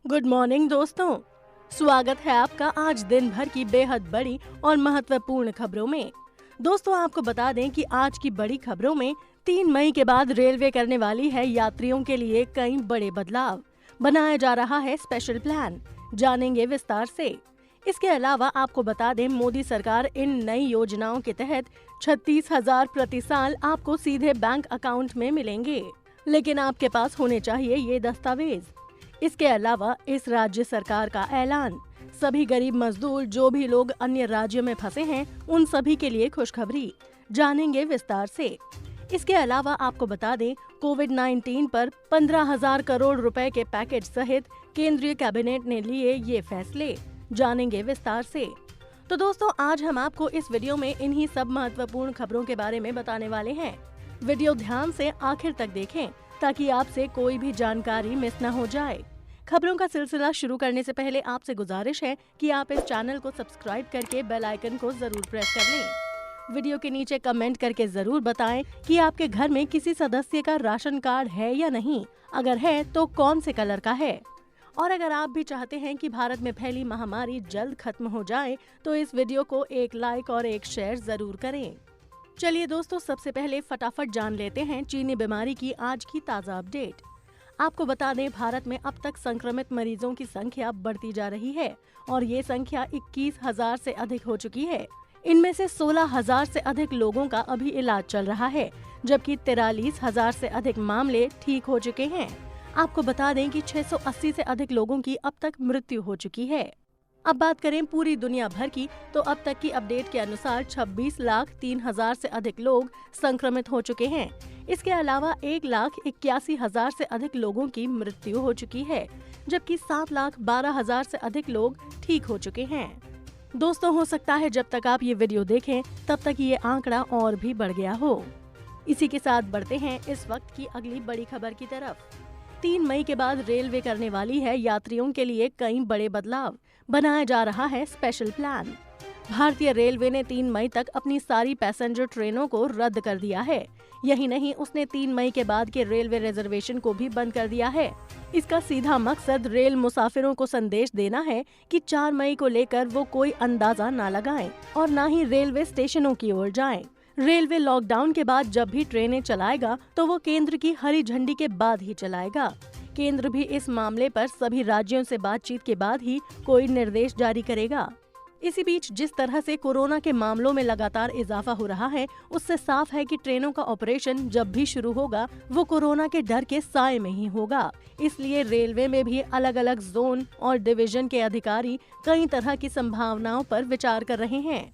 Good morning दोस्तों। स्वागत है आपका आज दिन भर की बेहद बड़ी और महत्वपूर्ण खबरों में। दोस्तों आपको बता दें कि आज की बड़ी खबरों में 3 मई के बाद रेलवे करने वाली है यात्रियों के लिए कई बड़े बदलाव। बनाया जा रहा है स्पेशल प्लान, जानेंगे विस्तार से। इसके अलावा आपको बता दें मोदी सरकार इन नई योजनाओं के तहत 36,000 प्रति साल आपको सीधे बैंक अकाउंट में मिलेंगे, लेकिन आपके पास होने चाहिए ये दस्तावेज। इसके अलावा इस राज्य सरकार का ऐलान, सभी गरीब मजदूर जो भी लोग अन्य राज्यों में फंसे हैं उन सभी के लिए खुशखबरी, जानेंगे विस्तार से। इसके अलावा आपको बता दें कोविड-19 पर 15,000 करोड़ रुपए के पैकेज सहित केंद्रीय कैबिनेट ने लिए ये फैसले, जानेंगे विस्तार से। तो दोस्तों आज हम आपको इस वीडियो में इन्हीं सब महत्वपूर्ण खबरों के बारे में बताने वाले हैं। वीडियो ध्यान से आखिर तक देखें ताकि आपसे कोई भी जानकारी मिस न हो जाए। खबरों का सिलसिला शुरू करने से पहले आपसे गुजारिश है कि आप इस चैनल को सब्सक्राइब करके बेल आइकन को जरूर प्रेस कर लें। वीडियो के नीचे कमेंट करके जरूर बताएं कि आपके घर में किसी सदस्य का राशन कार्ड है या नहीं, अगर है तो कौन से कलर का है। और अगर आप भी चाहते हैं कि भारत में फैली महामारी जल्द खत्म हो जाए तो इस वीडियो को एक लाइक और एक शेयर जरूर करें। चलिए दोस्तों सबसे पहले फटाफट जान लेते हैं चीनी बीमारी की आज की ताज़ा अपडेट। आपको बता दें भारत में अब तक संक्रमित मरीजों की संख्या बढ़ती जा रही है और ये संख्या 21,000 से अधिक हो चुकी है। इनमें से 16,000 से अधिक लोगों का अभी इलाज चल रहा है, जबकि 43,000 से अधिक मामले ठीक हो चुके हैं। आपको बता दें कि 680 से अधिक लोगों की अब तक मृत्यु हो चुकी है। अब बात करें पूरी दुनिया भर की तो अब तक की अपडेट के अनुसार 26,03,000 से अधिक लोग संक्रमित हो चुके हैं। इसके अलावा 1,81,000 से अधिक लोगों की मृत्यु हो चुकी है, जबकि 7,12,000 से अधिक लोग ठीक हो चुके हैं। दोस्तों हो सकता है जब तक आप ये वीडियो देखें तब तक ये आंकड़ा और भी बढ़ गया हो। इसी के साथ बढ़ते हैं इस वक्त की अगली बड़ी खबर की तरफ। 3 मई के बाद रेलवे करने वाली है यात्रियों के लिए कई बड़े बदलाव। बनाया जा रहा है स्पेशल प्लान। भारतीय रेलवे ने 3 मई तक अपनी सारी पैसेंजर ट्रेनों को रद्द कर दिया है। यही नहीं, उसने 3 मई के बाद के रेलवे रिजर्वेशन को भी बंद कर दिया है। इसका सीधा मकसद रेल मुसाफिरों को संदेश देना है कि 4 मई को लेकर वो कोई अंदाजा न लगाएं और न ही रेलवे स्टेशनों की ओर जाएं। रेलवे लॉकडाउन के बाद जब भी ट्रेनें चलाएगा तो वो केंद्र की हरी झंडी के बाद ही चलाएगा। केंद्र भी इस मामले पर सभी राज्यों से बातचीत के बाद ही कोई निर्देश जारी करेगा। इसी बीच जिस तरह से कोरोना के मामलों में लगातार इजाफा हो रहा है, उससे साफ है कि ट्रेनों का ऑपरेशन जब भी शुरू होगा वो कोरोना के डर के साए में ही होगा। इसलिए रेलवे में भी अलग अलग जोन और डिवीजन के अधिकारी कई तरह की संभावनाओं पर विचार कर रहे हैं।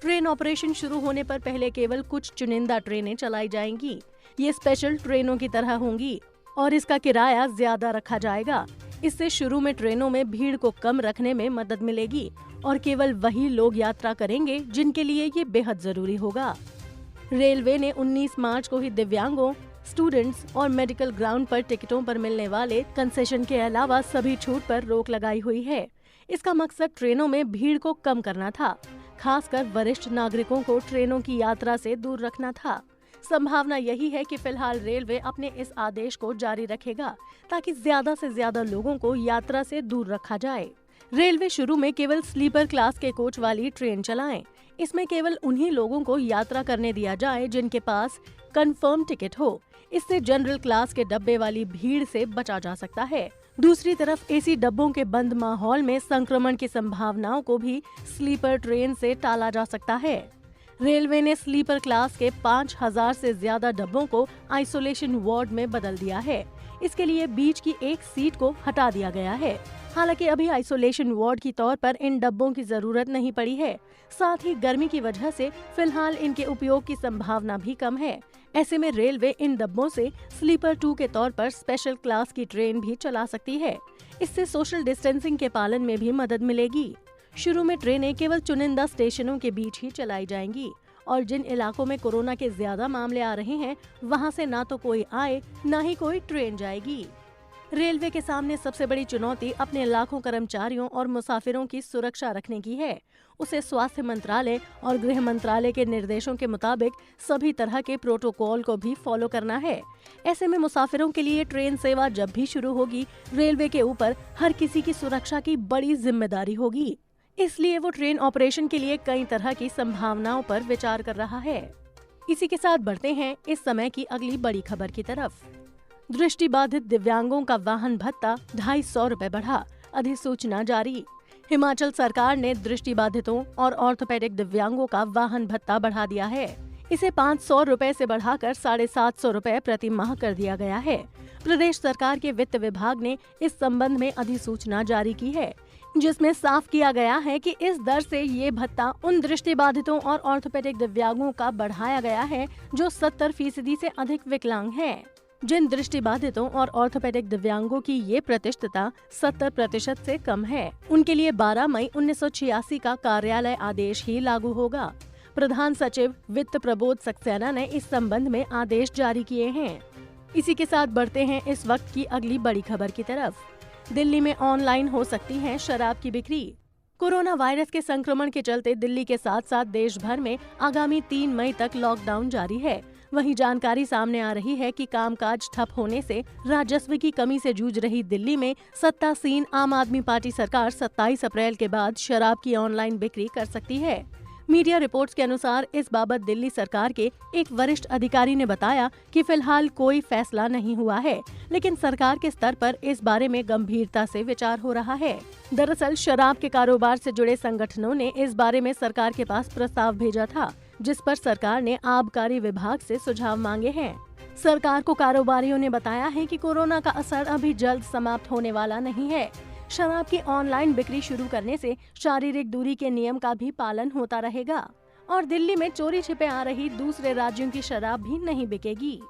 ट्रेन ऑपरेशन शुरू होने पर पहले केवल कुछ चुनिंदा ट्रेनें चलाई जाएंगी। ये स्पेशल ट्रेनों की तरह होंगी और इसका किराया ज्यादा रखा जाएगा। इससे शुरू में ट्रेनों में भीड़ को कम रखने में मदद मिलेगी और केवल वही लोग यात्रा करेंगे जिनके लिए ये बेहद जरूरी होगा। रेलवे ने 19 मार्च को ही दिव्यांगों, स्टूडेंट्स और मेडिकल ग्राउंड पर टिकटों पर मिलने वाले कंसेशन के अलावा सभी छूट पर रोक लगाई हुई है। इसका मकसद ट्रेनों में भीड़ को कम करना था, खासकर वरिष्ठ नागरिकों को ट्रेनों की यात्रा से दूर रखना था। संभावना यही है कि फिलहाल रेलवे अपने इस आदेश को जारी रखेगा ताकि ज्यादा से ज्यादा लोगों को यात्रा से दूर रखा जाए। रेलवे शुरू में केवल स्लीपर क्लास के कोच वाली ट्रेन चलाएं। इसमें केवल उन्हीं लोगों को यात्रा करने दिया जाए जिनके पास कंफर्म टिकट हो। इससे जनरल क्लास के डब्बे वाली भीड़ से बचा जा सकता है। दूसरी तरफ एसी डब्बों के बंद माहौल में संक्रमण की संभावनाओं को भी स्लीपर ट्रेन से टाला जा सकता है। रेलवे ने स्लीपर क्लास के 5,000 से ज्यादा डब्बों को आइसोलेशन वार्ड में बदल दिया है। इसके लिए बीच की एक सीट को हटा दिया गया है। हालांकि अभी आइसोलेशन वार्ड की तौर पर इन डब्बों की जरूरत नहीं पड़ी है। साथ ही गर्मी की वजह से फिलहाल इनके उपयोग की संभावना भी कम है। ऐसे में रेलवे इन डब्बों से स्लीपर 2 के तौर पर स्पेशल क्लास की ट्रेन भी चला सकती है। इससे सोशल डिस्टेंसिंग के पालन में भी मदद मिलेगी। शुरू में ट्रेनें केवल चुनिंदा स्टेशनों के बीच ही चलाई जाएंगी और जिन इलाकों में कोरोना के ज्यादा मामले आ रहे हैं वहां से ना तो कोई आए ना ही कोई ट्रेन जाएगी। रेलवे के सामने सबसे बड़ी चुनौती अपने लाखों कर्मचारियों और मुसाफिरों की सुरक्षा रखने की है। उसे स्वास्थ्य मंत्रालय और गृह मंत्रालय के निर्देशों के मुताबिक सभी तरह के प्रोटोकॉल को भी फॉलो करना है। ऐसे में मुसाफिरों के लिए ट्रेन सेवा जब भी शुरू होगी, रेलवे के ऊपर हर किसी की सुरक्षा की बड़ी जिम्मेदारी होगी। इसलिए वो ट्रेन ऑपरेशन के लिए कई तरह की संभावनाओं पर विचार कर रहा है। इसी के साथ बढ़ते हैं इस समय की अगली बड़ी खबर की तरफ। दृष्टिबाधित दिव्यांगों का वाहन भत्ता 250 रुपए बढ़ा, अधिसूचना जारी। हिमाचल सरकार ने दृष्टिबाधितों और ऑर्थोपेडिक दिव्यांगों का वाहन भत्ता बढ़ा दिया है। इसे 500 रुपए से बढ़ाकर 750 रुपए प्रति माह कर दिया गया है। प्रदेश सरकार के वित्त विभाग ने इस संबंध में अधिसूचना जारी की है, जिसमें साफ किया गया है कि इस दर से ये भत्ता उन दृष्टिबाधितों और ऑर्थोपेडिक दिव्यांगों का बढ़ाया गया है जो 70% से अधिक विकलांग हैं। जिन दृष्टिबाधितों और ऑर्थोपेडिक दिव्यांगों की ये प्रतिशतता 70% से कम है, उनके लिए 12 मई 1986 का कार्यालय आदेश ही लागू होगा। प्रधान सचिव वित्त प्रबोध सक्सेना ने इस संबंध में आदेश जारी किए हैं। इसी के साथ बढ़ते हैं इस वक्त की अगली बड़ी खबर की तरफ। दिल्ली में ऑनलाइन हो सकती है शराब की बिक्री। कोरोना वायरस के संक्रमण के चलते दिल्ली के साथ साथ देश भर में आगामी 3 मई तक लॉकडाउन जारी है। वहीं जानकारी सामने आ रही है कि कामकाज ठप होने से राजस्व की कमी से जूझ रही दिल्ली में सत्तासीन आम आदमी पार्टी सरकार 27 अप्रैल के बाद शराब की ऑनलाइन बिक्री कर सकती है। मीडिया रिपोर्ट्स के अनुसार इस बाबत दिल्ली सरकार के एक वरिष्ठ अधिकारी ने बताया कि फिलहाल कोई फैसला नहीं हुआ है, लेकिन सरकार के स्तर पर इस बारे में गंभीरता से विचार हो रहा है। दरअसल शराब के कारोबार से जुड़े संगठनों ने इस बारे में सरकार के पास प्रस्ताव भेजा था, जिस पर सरकार ने आबकारी विभाग से सुझाव मांगे हैं। सरकार को कारोबारियों ने बताया है कि कोरोना का असर अभी जल्द समाप्त होने वाला नहीं है। शराब की ऑनलाइन बिक्री शुरू करने से शारीरिक दूरी के नियम का भी पालन होता रहेगा और दिल्ली में चोरी छिपे आ रही दूसरे राज्यों की शराब भी नहीं बिकेगी।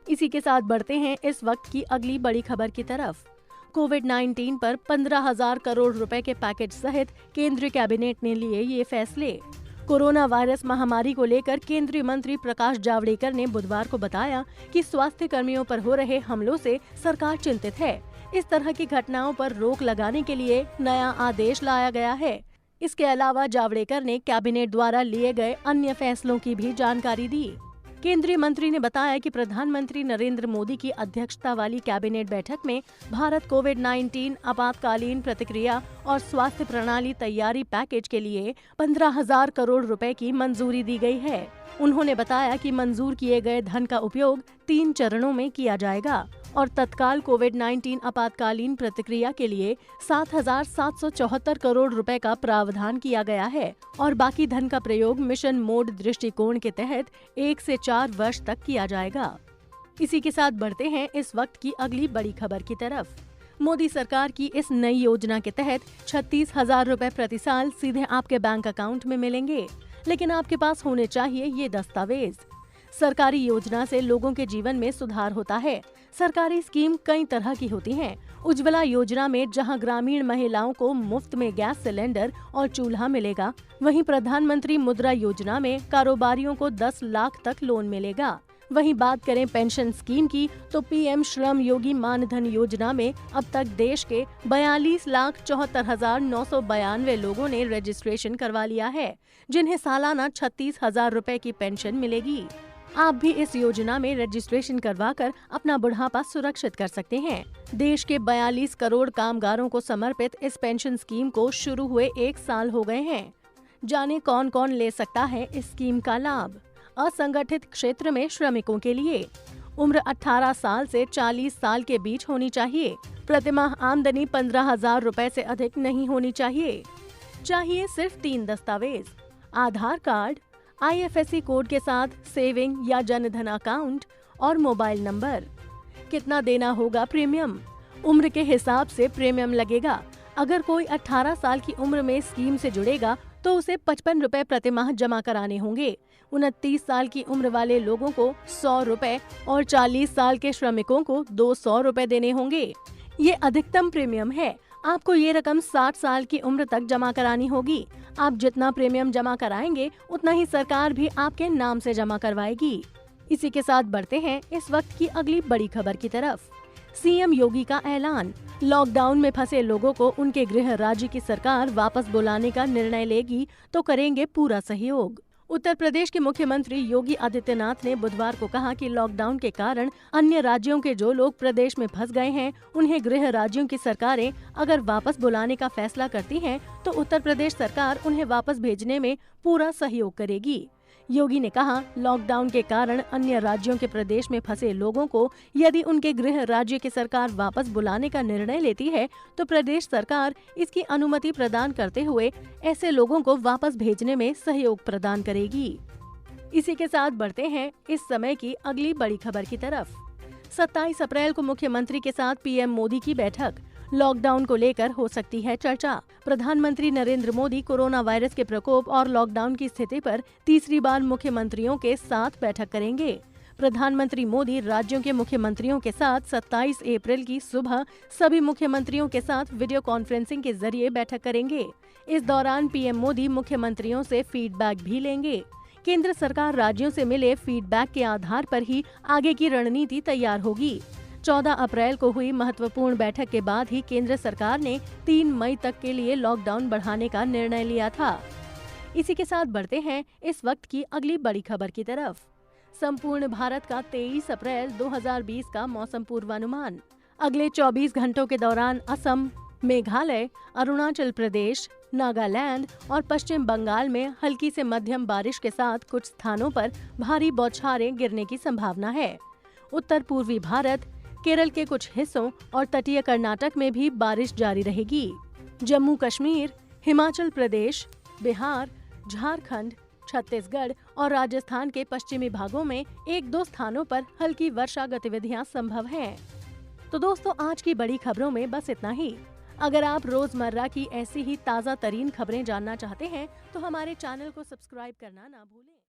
इसी के साथ बढ़ते हैं इस वक्त की अगली बड़ी खबर की तरफ। कोविड-19 पर 15,000 करोड़ रुपए के पैकेज सहित केंद्रीय कैबिनेट ने लिए ये फैसले। कोरोना वायरस महामारी को लेकर केंद्रीय मंत्री प्रकाश जावड़ेकर ने बुधवार को बताया कि स्वास्थ्य कर्मियों पर हो रहे हमलों से सरकार चिंतित है। इस तरह की घटनाओं पर रोक लगाने के लिए नया आदेश लाया गया है। इसके अलावा जावड़ेकर ने कैबिनेट द्वारा लिए गए अन्य फैसलों की भी जानकारी दी। केंद्रीय मंत्री ने बताया कि प्रधानमंत्री नरेंद्र मोदी की अध्यक्षता वाली कैबिनेट बैठक में भारत कोविड-19 आपातकालीन प्रतिक्रिया और स्वास्थ्य प्रणाली तैयारी पैकेज के लिए 15,000 करोड़ रुपए की मंजूरी दी गई है। उन्होंने बताया कि मंजूर किए गए धन का उपयोग 3 चरणों में किया जाएगा और तत्काल कोविड-19 आपातकालीन प्रतिक्रिया के लिए 7,774 करोड़ रुपए का प्रावधान किया गया है और बाकी धन का प्रयोग मिशन मोड दृष्टिकोण के तहत 1 से 4 वर्ष तक किया जाएगा। इसी के साथ बढ़ते हैं इस वक्त की अगली बड़ी खबर की तरफ। मोदी सरकार की इस नई योजना के तहत 36,000 रुपए प्रति साल सीधे आपके बैंक अकाउंट में मिलेंगे, लेकिन आपके पास होने चाहिए ये दस्तावेज। सरकारी योजना से लोगों के जीवन में सुधार होता है। सरकारी स्कीम कई तरह की होती हैं। उज्ज्वला योजना में जहां ग्रामीण महिलाओं को मुफ्त में गैस सिलेंडर और चूल्हा मिलेगा, वहीं प्रधानमंत्री मुद्रा योजना में कारोबारियों को 10 लाख तक लोन मिलेगा। वहीं बात करें पेंशन स्कीम की, तो पीएम श्रम योगी मानधन योजना में अब तक देश के 42,74,992 लोगों ने रजिस्ट्रेशन करवा लिया है, जिन्हें सालाना 36,000 रुपए की पेंशन मिलेगी। आप भी इस योजना में रजिस्ट्रेशन करवाकर अपना बुढ़ापा सुरक्षित कर सकते हैं। देश के 42 करोड़ कामगारों को समर्पित इस पेंशन स्कीम को शुरू हुए 1 साल हो गए हैं। जाने कौन कौन ले सकता है इस स्कीम का लाभ। असंगठित क्षेत्र में श्रमिकों के लिए उम्र 18 साल से 40 साल के बीच होनी चाहिए। प्रतिमाह आमदनी 15,000 रुपए से अधिक नहीं होनी चाहिए। चाहिए सिर्फ 3 दस्तावेज: आधार कार्ड, IFSC कोड के साथ सेविंग या जनधन अकाउंट और मोबाइल नंबर। कितना देना होगा प्रीमियम? उम्र के हिसाब से प्रीमियम लगेगा। अगर कोई 18 साल की उम्र में स्कीम से जुड़ेगा तो उसे 55 रुपए प्रति माह जमा कराने होंगे। 29 साल की उम्र वाले लोगों को 100 रुपए और 40 साल के श्रमिकों को 200 रुपए देने होंगे। ये अधिकतम प्रीमियम है। आपको ये रकम 60 साल की उम्र तक जमा करानी होगी। आप जितना प्रीमियम जमा कराएंगे उतना ही सरकार भी आपके नाम से जमा करवाएगी। इसी के साथ बढ़ते हैं इस वक्त की अगली बड़ी खबर की तरफ। सीएम योगी का ऐलान। लॉकडाउन में फंसे लोगों को उनके गृह राज्य की सरकार वापस बुलाने का निर्णय लेगी तो करेंगे पूरा सहयोग। उत्तर प्रदेश के मुख्यमंत्री योगी आदित्यनाथ ने बुधवार को कहा कि लॉकडाउन के कारण अन्य राज्यों के जो लोग प्रदेश में फंस गए हैं, उन्हें गृह राज्यों की सरकारें अगर वापस बुलाने का फैसला करती हैं, तो उत्तर प्रदेश सरकार उन्हें वापस भेजने में पूरा सहयोग करेगी। योगी ने कहा, लॉकडाउन के कारण अन्य राज्यों के प्रदेश में फंसे लोगों को यदि उनके गृह राज्य की सरकार वापस बुलाने का निर्णय लेती है, तो प्रदेश सरकार इसकी अनुमति प्रदान करते हुए ऐसे लोगों को वापस भेजने में सहयोग प्रदान करेगी। इसी के साथ बढ़ते हैं इस समय की अगली बड़ी खबर की तरफ। 27 अप्रैल को मुख्यमंत्री के साथ पीएम मोदी की बैठक। लॉकडाउन को लेकर हो सकती है चर्चा। प्रधानमंत्री नरेंद्र मोदी कोरोना वायरस के प्रकोप और लॉकडाउन की स्थिति पर तीसरी बार मुख्यमंत्रियों के साथ बैठक करेंगे। प्रधानमंत्री मोदी राज्यों के मुख्यमंत्रियों के साथ 27 अप्रैल की सुबह सभी मुख्यमंत्रियों के साथ वीडियो कॉन्फ्रेंसिंग के जरिए बैठक करेंगे। इस दौरान पीएम मोदी मुख्यमंत्रियों से फीडबैक भी लेंगे। केंद्र सरकार राज्यों से मिले फीडबैक के आधार पर ही आगे की रणनीति तैयार होगी। 14 अप्रैल को हुई महत्वपूर्ण बैठक के बाद ही केंद्र सरकार ने 3 मई तक के लिए लॉकडाउन बढ़ाने का निर्णय लिया था। इसी के साथ बढ़ते हैं इस वक्त की अगली बड़ी खबर की तरफ। संपूर्ण भारत का 23 अप्रैल 2020 का मौसम पूर्वानुमान। अगले 24 घंटों के दौरान असम, मेघालय, अरुणाचल प्रदेश, नागालैंड और पश्चिम बंगाल में हल्की से मध्यम बारिश के साथ कुछ स्थानों पर भारी बौछारें गिरने की संभावना है। उत्तर पूर्वी भारत, केरल के कुछ हिस्सों और तटीय कर्नाटक में भी बारिश जारी रहेगी। जम्मू कश्मीर, हिमाचल प्रदेश, बिहार, झारखंड, छत्तीसगढ़ और राजस्थान के पश्चिमी भागों में 1-2 स्थानों पर हल्की वर्षा गतिविधियां संभव हैं। तो दोस्तों, आज की बड़ी खबरों में बस इतना ही। अगर आप रोजमर्रा की ऐसी ही ताज़ा तरीन खबरें जानना चाहते हैं तो हमारे चैनल को सब्सक्राइब करना ना भूलें।